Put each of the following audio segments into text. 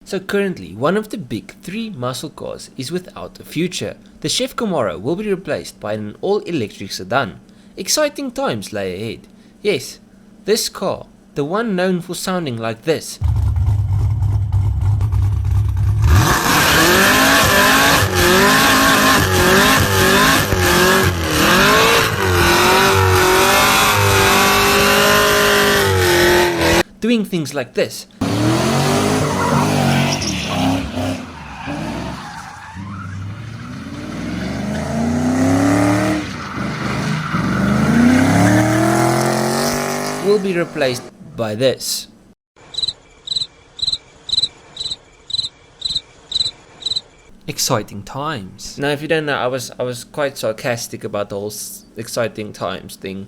So currently, one of the big 3 muscle cars is without a future. The Chev Camaro will be replaced by an all-electric sedan. Exciting times lay ahead. Yes, this car, the one known for sounding like this, doing things like this, will be replaced by this. Exciting times. Now, if you don't know, I was quite sarcastic about the whole exciting times thing.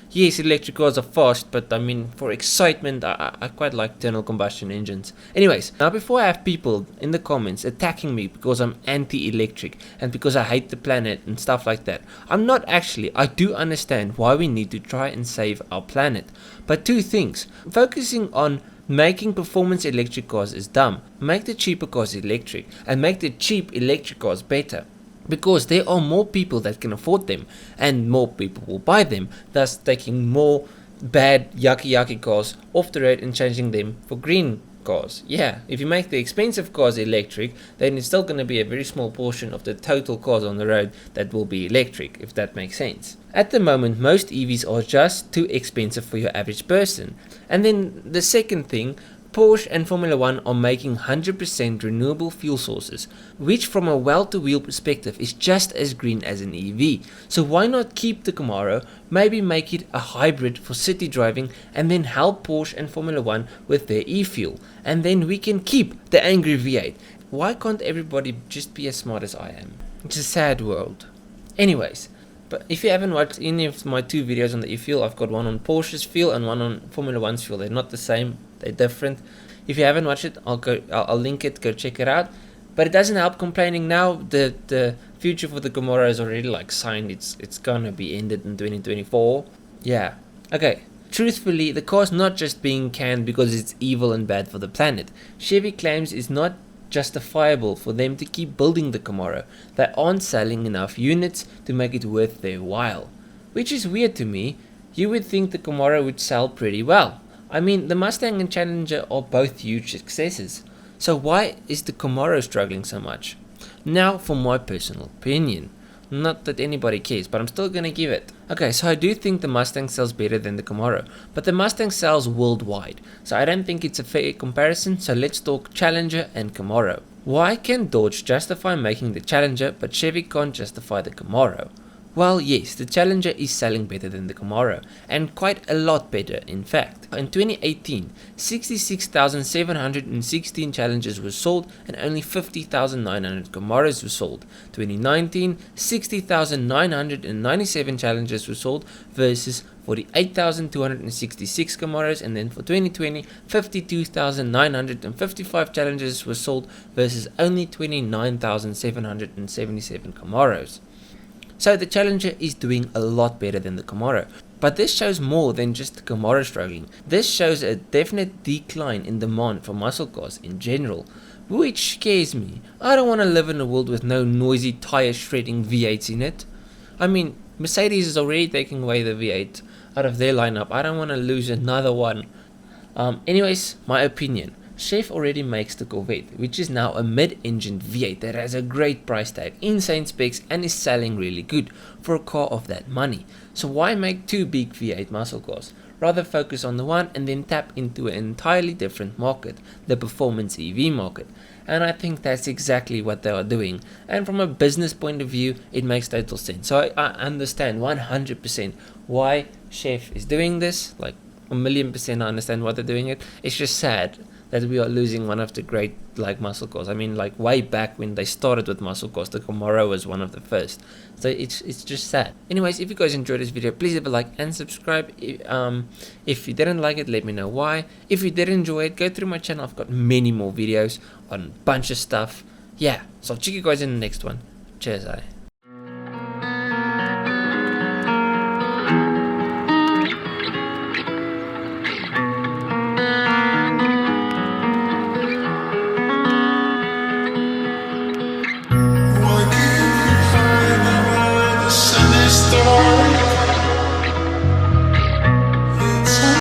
Yes, electric cars are fast, but I mean, for excitement, I quite like internal combustion engines. Anyways, now before I have people in the comments attacking me because I'm anti-electric and because I hate the planet and stuff like that, I'm not actually. I do understand why we need to try and save our planet. But 2 things. Focusing on making performance electric cars is dumb. Make the cheaper cars electric and make the cheap electric cars better. Because there are more people that can afford them and more people will buy them, thus taking more bad yucky cars off the road and changing them for green cars. Yeah, if you make the expensive cars electric, then it's still going to be a very small portion of the total cars on the road that will be electric, if that makes sense. At the moment, most EVs are just too expensive for your average person. And then the second thing, Porsche and Formula 1 are making 100% renewable fuel sources, which from a well-to-wheel perspective is just as green as an EV. So why not keep the Camaro, maybe make it a hybrid for city driving, and then help Porsche and Formula 1 with their e-fuel. And then we can keep the angry V8. Why can't everybody just be as smart as I am? It's a sad world. Anyways, but if you haven't watched any of my 2 videos on the e-fuel, I've got one on Porsche's fuel and one on Formula 1's fuel. They're not the same, they're different. If you haven't watched it, I'll link it, go check it out. But it doesn't help complaining now. The future for the Camaro is already like signed. It's gonna be ended in 2024. Yeah. Okay. Truthfully, the car's not just being canned because it's evil and bad for the planet. Chevy claims it's not justifiable for them to keep building the Camaro. They aren't selling enough units to make it worth their while. Which is weird to me. You would think the Camaro would sell pretty well. I mean, the Mustang and Challenger are both huge successes. So why is the Camaro struggling so much? Now for my personal opinion. Not that anybody cares, but I'm still gonna give it. Okay, so I do think the Mustang sells better than the Camaro, but the Mustang sells worldwide, so I don't think it's a fair comparison, so let's talk Challenger and Camaro. Why can Dodge justify making the Challenger, but Chevy can't justify the Camaro? Well, yes, the Challenger is selling better than the Camaro, and quite a lot better in fact. In 2018, 66,716 Challengers were sold and only 50,900 Camaros were sold. 2019, 60,997 Challengers were sold versus 48,266 Camaros, and then for 2020, 52,955 Challengers were sold versus only 29,777 Camaros. So the Challenger is doing a lot better than the Camaro. But this shows more than just the Camaro struggling. This shows a definite decline in demand for muscle cars in general, which scares me. I don't want to live in a world with no noisy tire shredding V8s in it. I mean, Mercedes is already taking away the V8 out of their lineup. I don't want to lose another one. Anyways, my opinion. Chev already makes the Corvette, which is now a mid-engined V8 that has a great price tag, insane specs, and is selling really good for a car of that money. So why make 2 big V8 muscle cars? Rather focus on the one and then tap into an entirely different market, the performance EV market. And I think that's exactly what they are doing. And from a business point of view, it makes total sense. So I understand 100% why Chev is doing this. Like 1,000,000% I understand why they're doing it. It's just sad that we are losing one of the great muscle cars. I mean, like way back when they started with muscle cars, the Camaro was one of the first. So it's just sad. Anyways, if you guys enjoyed this video, please leave a like and subscribe. If you didn't like it, let me know why. If you did enjoy it, go through my channel. I've got many more videos on a bunch of stuff. Yeah, so I'll check you guys in the next one. Cheers,